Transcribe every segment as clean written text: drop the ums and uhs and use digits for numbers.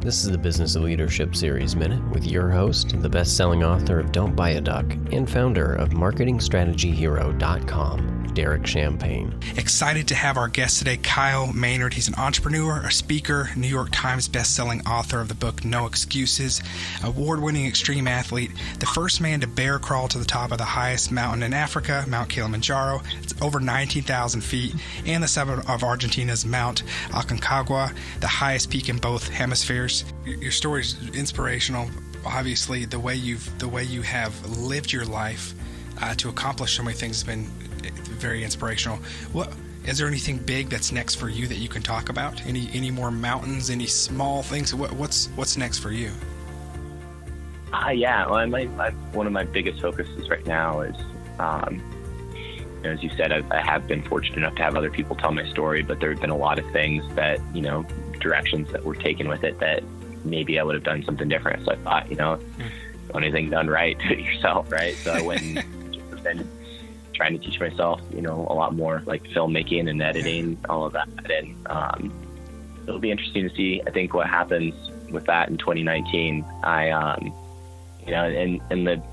This is the Business of Leadership Series Minute with your host, the best-selling author of Don't Buy a Duck and founder of MarketingStrategyHero.com, Derek Champagne. Excited to have our guest today, Kyle Maynard. He's an entrepreneur, a speaker, New York Times best-selling author of the book No Excuses, award-winning extreme athlete, the first man to bear crawl to the top of the highest mountain in Africa, Mount Kilimanjaro. It's over 19,000 feet, and the summit of Argentina's Mount Aconcagua, the highest peak in both hemispheres. Your story is inspirational. Obviously, the way you have lived your life to accomplish so many things has been very inspirational. What is there anything big that's next for you that you can talk about? Any more mountains? Any small things? What's next for you? Yeah. Well, one of my biggest focuses right now is, as you said, I have been fortunate enough to have other people tell my story, but there have been a lot of things that, directions that were taken with it that maybe I would have done something different. So I thought, anything done right, do it yourself, right? So I went and just been trying to teach myself, a lot more like filmmaking and editing, all of that. And it'll be interesting to see, I think, what happens with that in 2019. and the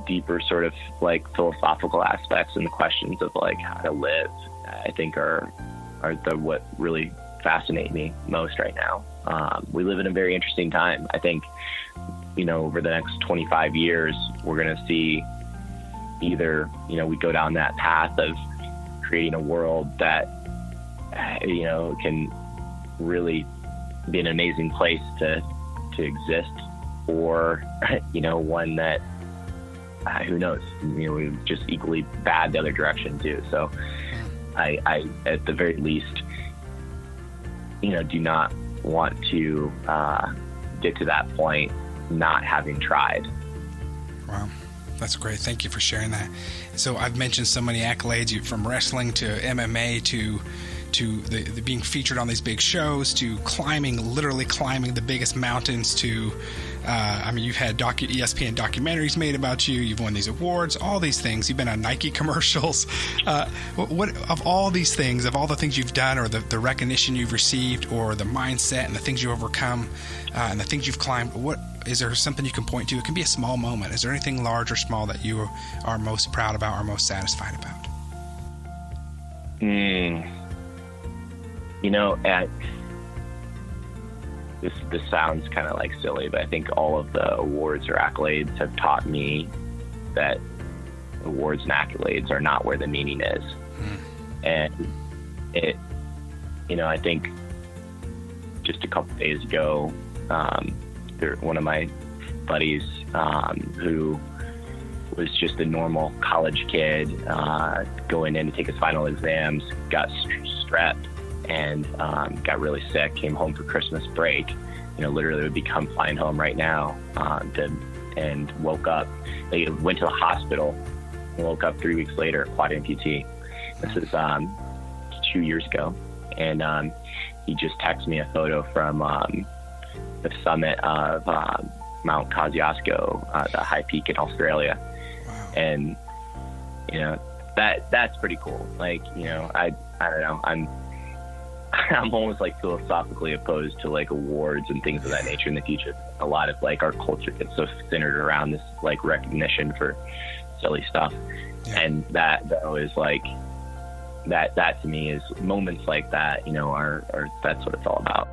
deeper sort of like philosophical aspects and the questions of like how to live, I think are what really fascinate me most right now. We live in a very interesting time. I think, over the next 25 years, we're going to see either, we go down that path of creating a world that, can really be an amazing place to exist, or, one that, who knows, we just equally bad the other direction too. So I at the very least, do not want to get to that point not having tried. Wow. That's great. Thank you for sharing that. So I've mentioned so many accolades, from wrestling to MMA to the being featured on these big shows, to literally climbing the biggest mountains, to you've had ESPN documentaries made about you. You've won these awards, all these things. You've been on Nike commercials. What of all these things, of all the things you've done, or the recognition you've received, or the mindset and the things you overcome, and the things you've climbed, what is there something you can point to? It can be a small moment. Is there anything large or small that you are most proud about or most satisfied about? This sounds kind of like silly, but I think all of the awards or accolades have taught me that awards and accolades are not where the meaning is. And I think just a couple days ago, one of my buddies, who was just a normal college kid, going in to take his final exams, got strep and got really sick, came home for Christmas break, literally would be come flying home right now, and woke up. They went to the hospital and woke up 3 weeks later, quad amputee. This is 2 years ago. And he just texted me a photo from the summit of Mount Kosciuszko, the high peak in Australia. Wow. And, that's pretty cool. Like, I don't know. I'm almost like philosophically opposed to like awards and things of that nature in the future. A lot of like our culture gets so centered around this like recognition for silly stuff. Yeah. And that though is like, that to me is moments like that, are that's what it's all about.